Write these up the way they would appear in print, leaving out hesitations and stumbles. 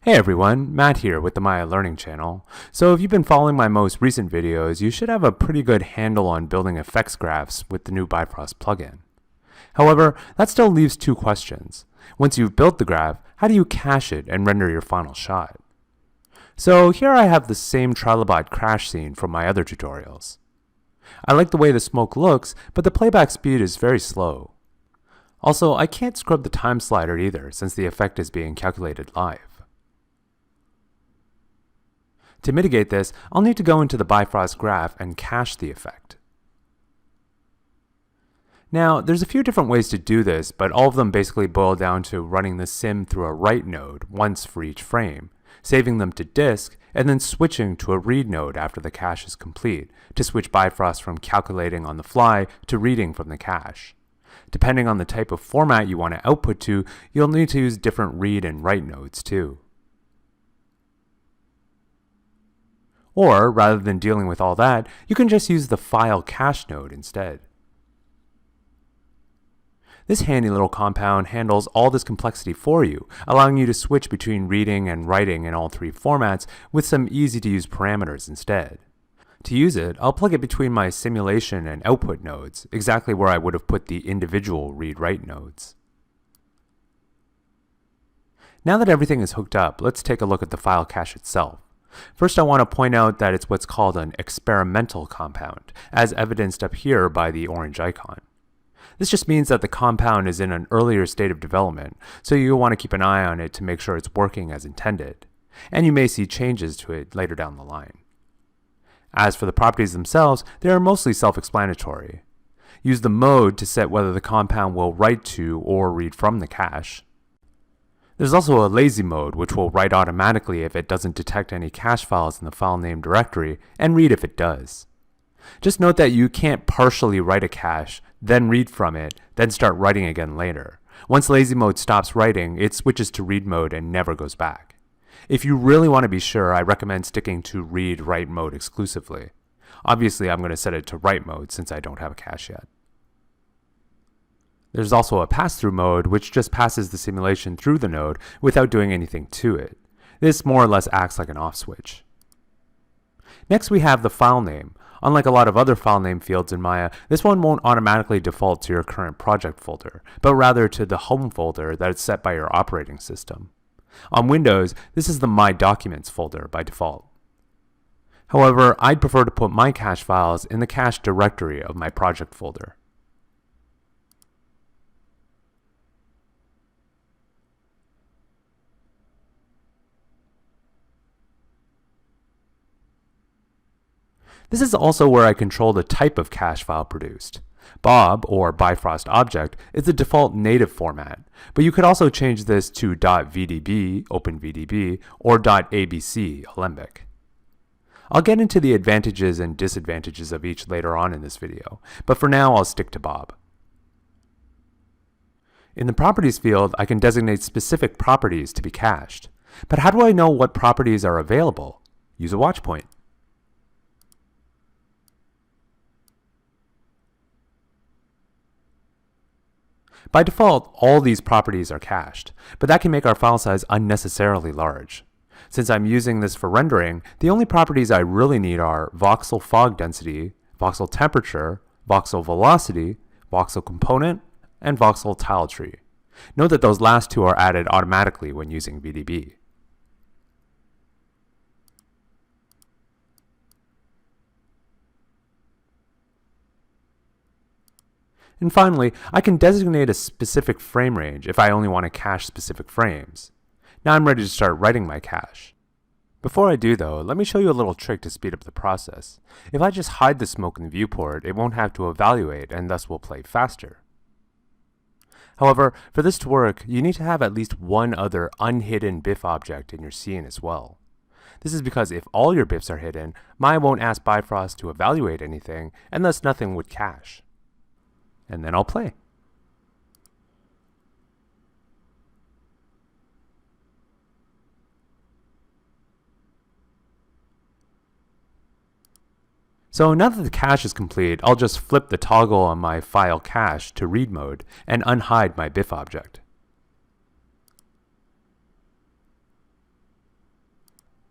Hey everyone, Matt here with the Maya Learning Channel. So if you've been following my most recent videos, you should have a pretty good handle on building effects graphs with the new Bifrost plugin. However, that still leaves two questions. Once you've built the graph, how do you cache it and render your final shot? So here I have the same Trilobot crash scene from my other tutorials. I like the way the smoke looks, but the playback speed is very slow. Also, I can't scrub the time slider either since the effect is being calculated live. To mitigate this, I'll need to go into the Bifrost graph and cache the effect. Now, there's a few different ways to do this, but all of them basically boil down to running the sim through a write node once for each frame, saving them to disk, and then switching to a read node after the cache is complete to switch Bifrost from calculating on the fly to reading from the cache. Depending on the type of format you want to output to, you'll need to use different read and write nodes too. Or, rather than dealing with all that, you can just use the file cache node instead. This handy little compound handles all this complexity for you, allowing you to switch between reading and writing in all three formats with some easy-to-use parameters instead. To use it, I'll plug it between my simulation and output nodes, exactly where I would have put the individual read-write nodes. Now that everything is hooked up, let's take a look at the file cache itself. First, I want to point out that it's what's called an experimental compound, as evidenced up here by the orange icon. This just means that the compound is in an earlier state of development, so you'll want to keep an eye on it to make sure it's working as intended, and you may see changes to it later down the line. As for the properties themselves, they are mostly self-explanatory. Use the mode to set whether the compound will write to or read from the cache. There's also a lazy mode, which will write automatically if it doesn't detect any cache files in the file name directory, and read if it does. Just note that you can't partially write a cache, then read from it, then start writing again later. Once lazy mode stops writing, it switches to read mode and never goes back. If you really want to be sure, I recommend sticking to read-write mode exclusively. Obviously, I'm going to set it to write mode since I don't have a cache yet. There's also a pass-through mode, which just passes the simulation through the node without doing anything to it. This more or less acts like an off switch. Next, we have the file name. Unlike a lot of other file name fields in Maya, this one won't automatically default to your current project folder, but rather to the home folder that is set by your operating system. On Windows, this is the My Documents folder by default. However, I'd prefer to put my cache files in the cache directory of my project folder. This is also where I control the type of cache file produced. Bob, or Bifrost Object, is the default native format, but you could also change this to .vdb, OpenVDB, or .abc, Alembic. I'll get into the advantages and disadvantages of each later on in this video, but for now I'll stick to Bob. In the Properties field, I can designate specific properties to be cached. But how do I know what properties are available? Use a watch point. By default, all these properties are cached, but that can make our file size unnecessarily large. Since I'm using this for rendering, the only properties I really need are voxel fog density, voxel temperature, voxel velocity, voxel component, and voxel tile tree. Note that those last two are added automatically when using VDB. And finally, I can designate a specific frame range if I only want to cache specific frames. Now I'm ready to start writing my cache. Before I do though, let me show you a little trick to speed up the process. If I just hide the smoke in the viewport, it won't have to evaluate and thus will play faster. However, for this to work, you need to have at least one other unhidden BIF object in your scene as well. This is because if all your BIFs are hidden, Maya won't ask Bifrost to evaluate anything, and thus nothing would cache. And then I'll play. So now that the cache is complete, I'll just flip the toggle on my file cache to read mode and unhide my BIF object.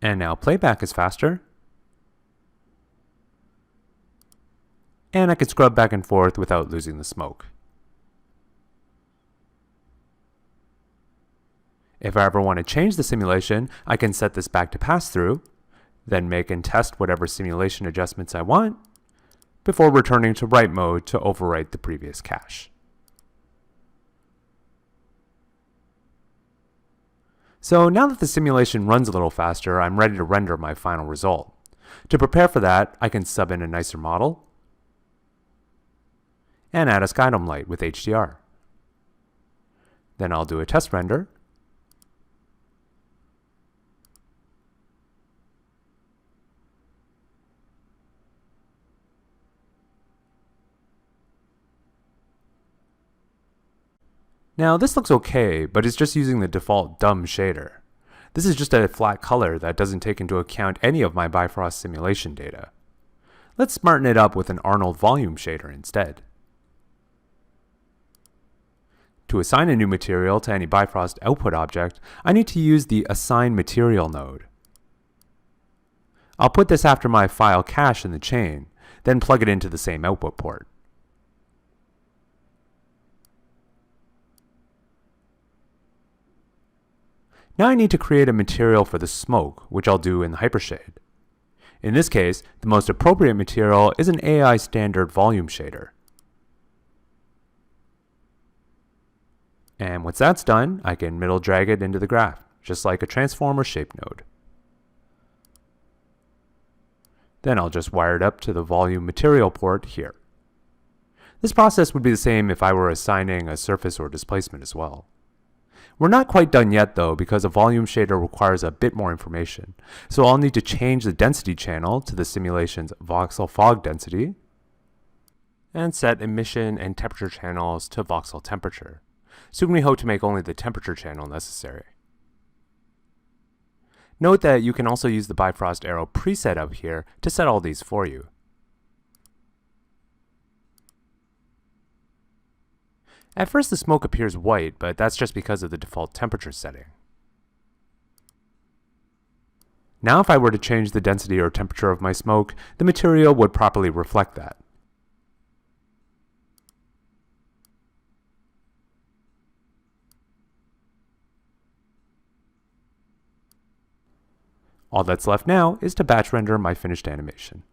And now playback is faster. And I can scrub back and forth without losing the smoke. If I ever want to change the simulation, I can set this back to pass-through, then make and test whatever simulation adjustments I want, before returning to write mode to overwrite the previous cache. So now that the simulation runs a little faster, I'm ready to render my final result. To prepare for that, I can sub in a nicer model and add a skydome light with HDR. Then I'll do a test render. Now this looks okay, but it's just using the default dumb shader. This is just a flat color that doesn't take into account any of my Bifrost simulation data. Let's smarten it up with an Arnold volume shader instead. To assign a new material to any Bifrost output object, I need to use the Assign Material node. I'll put this after my file cache in the chain, then plug it into the same output port. Now I need to create a material for the smoke, which I'll do in the Hypershade. In this case, the most appropriate material is an AI standard volume shader. And once that's done, I can middle drag it into the graph, just like a transform or shape node. Then I'll just wire it up to the volume material port here. This process would be the same if I were assigning a surface or displacement as well. We're not quite done yet though, because a volume shader requires a bit more information. So I'll need to change the density channel to the simulation's voxel fog density and set emission and temperature channels to voxel temperature. Soon we hope to make only the temperature channel necessary. Note that you can also use the Bifrost Aero preset up here to set all these for you. At first the smoke appears white, but that's just because of the default temperature setting. Now if I were to change the density or temperature of my smoke, the material would properly reflect that. All that's left now is to batch render my finished animation.